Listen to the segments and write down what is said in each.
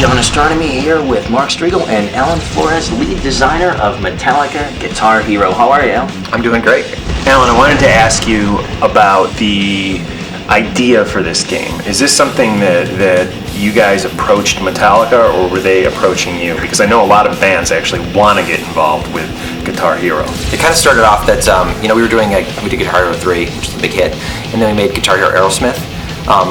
John Ostronomy here with Mark Strigl and Alan Flores, lead designer of Metallica Guitar Hero. How are you, Al? I'm doing great. Alan, I wanted to ask you about the idea for this game. Is this something that you guys approached Metallica, or were they approaching you? Because I know a lot of bands actually want to get involved with Guitar Hero. It kind of started off that we did Guitar Hero 3, which is a big hit, and then we made Guitar Hero Aerosmith,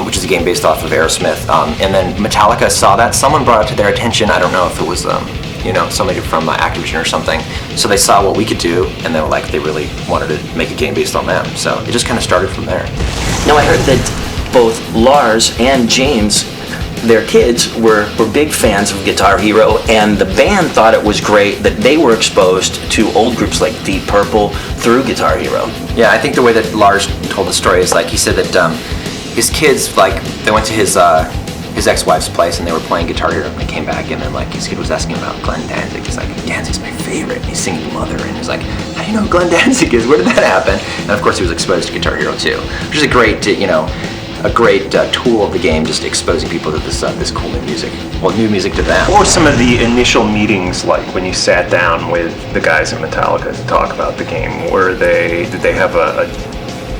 which is a game based off of Aerosmith, and then Metallica saw that. Someone brought it to their attention. I don't know if it was somebody from Activision or something. So they saw what we could do, and they really wanted to make a game based on them. So it just kind of started from there. Now, I heard that both Lars and James, their kids, were big fans of Guitar Hero, and the band thought it was great that they were exposed to old groups like Deep Purple through Guitar Hero. Yeah, I think the way that Lars told the story is he said that his kids, they went to his ex-wife's place and they were playing Guitar Hero, and they came back and then his kid was asking about Glenn Danzig. He's like, Danzig's my favorite, and he's singing Mother, and he's like, how do you know who Glenn Danzig is? Where did that happen? And of course he was exposed to Guitar Hero too, which is a great tool of the game, just exposing people to this cool new music. Well, new music to them. What were some of the initial meetings like when you sat down with the guys at Metallica to talk about the game? Did they have a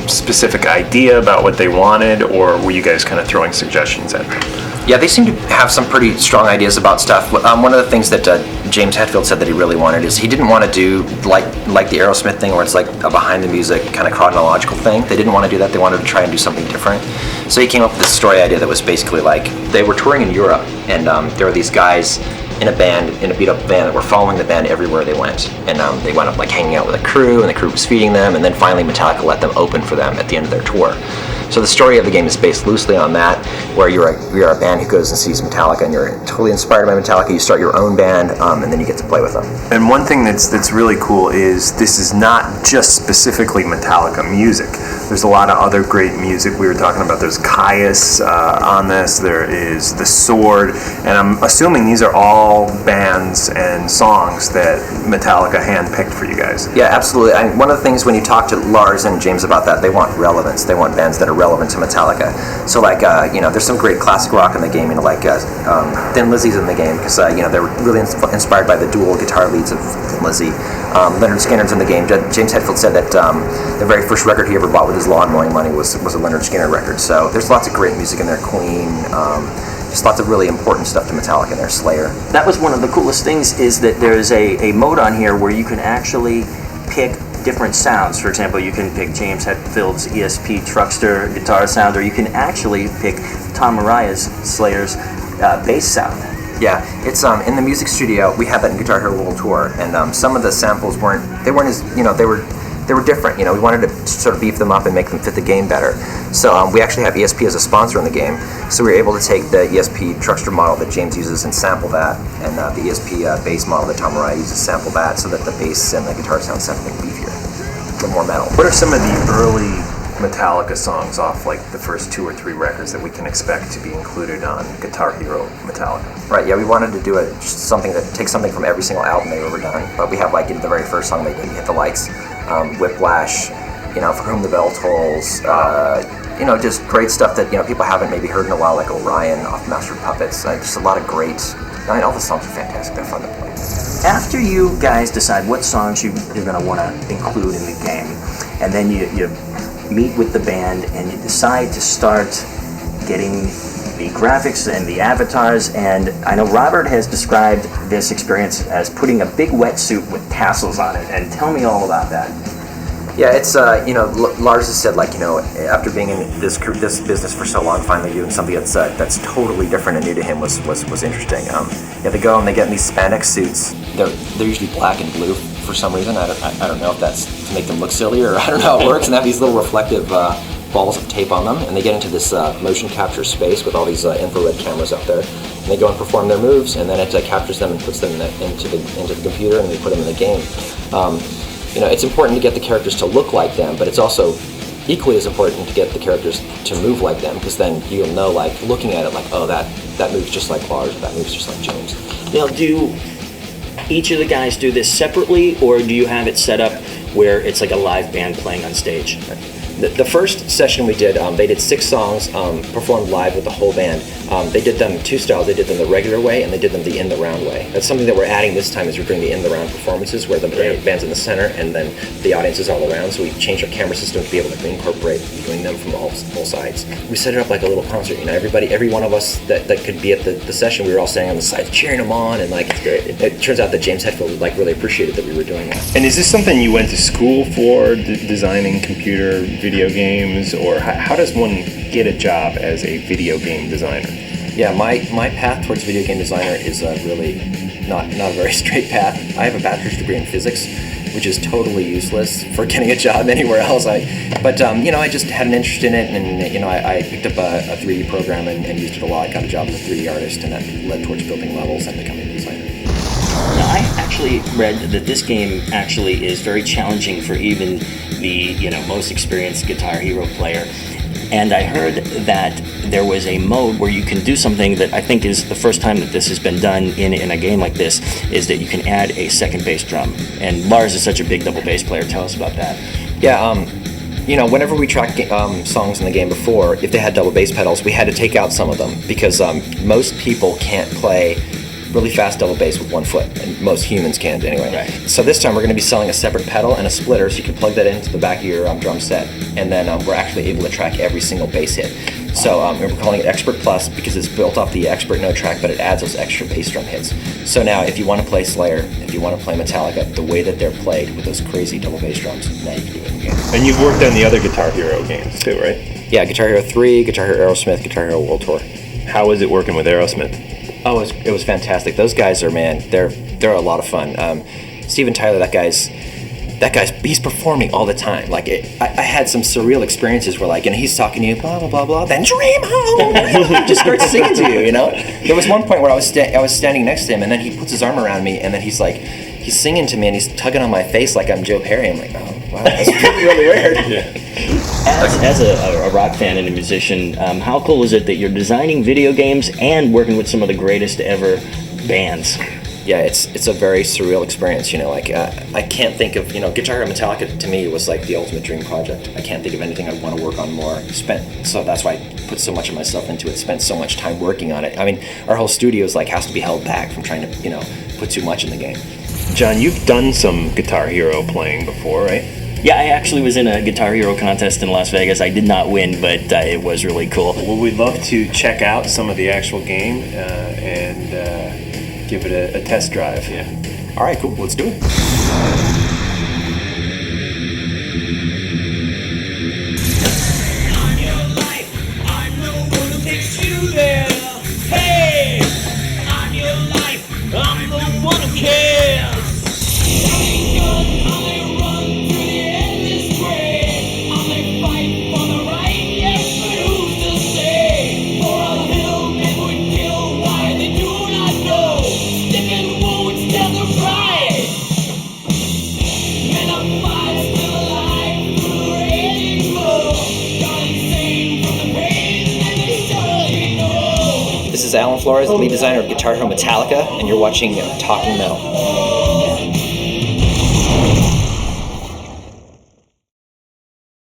specific idea about what they wanted, or were you guys kind of throwing suggestions at them? Yeah, they seem to have some pretty strong ideas about stuff. One of the things that James Hetfield said that he really wanted is he didn't want to do like the Aerosmith thing, where it's like a behind the music kind of chronological thing. They didn't want to do that. They wanted to try and do something different. So he came up with this story idea that was basically they were touring in Europe, and there were these guys in a beat-up band that were following the band everywhere they went, and they wound up hanging out with a crew, and the crew was feeding them, and then finally Metallica let them open for them at the end of their tour. So the story of the game is based loosely on that, where you're a band who goes and sees Metallica, and you're totally inspired by Metallica. You start your own band, and then you get to play with them. And one thing that's really cool is this is not just specifically Metallica music. There's a lot of other great music. We were talking about there's Caius on this. There is The Sword, and I'm assuming these are all bands and songs that Metallica handpicked for you guys. Yeah, absolutely. One of the things when you talk to Lars and James about that, they want relevance. They want bands that are relevant to Metallica. So there's some great classic rock in the game, Thin Lizzy's in the game, because they're really inspired by the dual guitar leads of Thin Lizzy. Leonard Skinner's in the game. James Hetfield said that the very first record he ever bought with his lawn mowing money was a Leonard Skinner record. So there's lots of great music in there. Queen, just lots of really important stuff to Metallica in there. Slayer. That was one of the coolest things, is that there's a mode on here where you can actually pick different sounds. For example, you can pick James Hetfield's ESP Truckster guitar sound, or you can actually pick Tom Araya's Slayer's bass sound. Yeah, it's in the music studio. We had that in Guitar Hero World Tour, and some of the samples weren't as they were different. We wanted to sort of beef them up and make them fit the game better. So we actually have ESP as a sponsor in the game. So we were able to take the ESP Truckster model that James uses and sample that, and the ESP bass model that Tom Araya uses, sample that, so that the bass and the guitar sound something beefier, a little more metal. What are some of the early Metallica songs off the first 2 or 3 records that we can expect to be included on Guitar Hero Metallica? Right, yeah, we wanted to do just something that takes something from every single album they've ever done. But we have the very first song they did, Hit the Lights, Whiplash, For Whom the Bell Tolls, just great stuff that people haven't maybe heard in a while, like Orion off Master of Puppets. Just a lot of great. All the songs are fantastic. They're fun to play. After you guys decide what songs you're going to want to include in the game, and then you meet with the band and you decide to start getting the graphics and the avatars, and I know Robert has described this experience as putting a big wetsuit with tassels on it, and tell me all about that. Yeah, it's Lars has said after being in this business for so long, finally doing something that's totally different and new to him was interesting. They go and they get in these spandex suits. They're usually black and blue for some reason. I don't know if that's to make them look silly, or I don't know how it works. And they have these little reflective balls of tape on them, and they get into this motion capture space with all these infrared cameras out there. And they go and perform their moves, and then it captures them and puts them into the computer, and they put them in the game. It's important to get the characters to look like them, but it's also equally as important to get the characters to move like them, because then you'll know, looking at it, oh, that moves just like Lars, or that moves just like James. Now, do each of the guys do this separately, or do you have it set up where it's like a live band playing on stage? The first session we did, they did 6 songs, performed live with the whole band. They did them 2 styles. They did them the regular way and they did them the in the round way. That's something that we're adding this time, is we're doing the in the round performances where the band's in the center and then the audience is all around. So we changed our camera system to be able to incorporate doing them from all sides. We set it up like a little concert. You know, every one of us that could be at the session, we were all standing on the sides cheering them on, and like it's great. It turns out that James Hetfield like really appreciated that we were doing that. And is this something you went to school for, designing computer video games, or how does one get a job as a video game designer? Yeah, my path towards video game designer is really not a very straight path. I have a bachelor's degree in physics, which is totally useless for getting a job anywhere else. But I just had an interest in it, and I picked up a 3D program and used it a lot. Got a job as a 3D artist, and that led towards building levels and becoming a designer. Now, I actually read that this game actually is very challenging for even the most experienced Guitar Hero player. And I heard that there was a mode where you can do something that I think is the first time that this has been done in a game like this, is that you can add a second bass drum. And Lars is such a big double bass player. Tell us about that. Yeah, whenever we tracked songs in the game before, if they had double bass pedals, we had to take out some of them because most people can't play really fast double bass with one foot, and most humans can't anyway. Right. So this time we're going to be selling a separate pedal and a splitter, so you can plug that into the back of your drum set, and then we're actually able to track every single bass hit. So we're calling it Expert Plus because it's built off the Expert note track, but it adds those extra bass drum hits. So now if you want to play Slayer, if you want to play Metallica, the way that they're played with those crazy double bass drums, now you can do it in the game. And you've worked on the other Guitar Hero games too, right? Yeah, Guitar Hero 3, Guitar Hero Aerosmith, Guitar Hero World Tour. How was it working with Aerosmith? Oh, it was fantastic. Those guys are, man, they're a lot of fun. Steven Tyler, that guy's he's performing all the time. Like I had some surreal experiences where he's talking to you, blah blah blah blah, then dream home, just starts singing to you. There was one point where I was standing next to him, and then he puts his arm around me, and then he's singing to me, and he's tugging on my face like I'm Joe Perry. I'm like, oh wow, that's really weird. Yeah. As a rock fan and a musician, how cool is it that you're designing video games and working with some of the greatest ever bands? Yeah, it's a very surreal experience. I can't think of Guitar Hero Metallica to me was like the ultimate dream project. I can't think of anything I'd want to work on more. So that's why I put so much of myself into it. Spent so much time working on it. I mean, our whole studio is has to be held back from trying to put too much in the game. John, you've done some Guitar Hero playing before, right? Yeah, I actually was in a Guitar Hero contest in Las Vegas. I did not win, but it was really cool. Well, we'd love to check out some of the actual game and give it a test drive. Yeah. All right, cool. Let's do it. I'm your life. I'm the one who takes you there. Hey, I'm your life. I'm the one who cares. This is Alan Flores, the lead designer of Guitar Hero Metallica, and you're watching Talking Metal.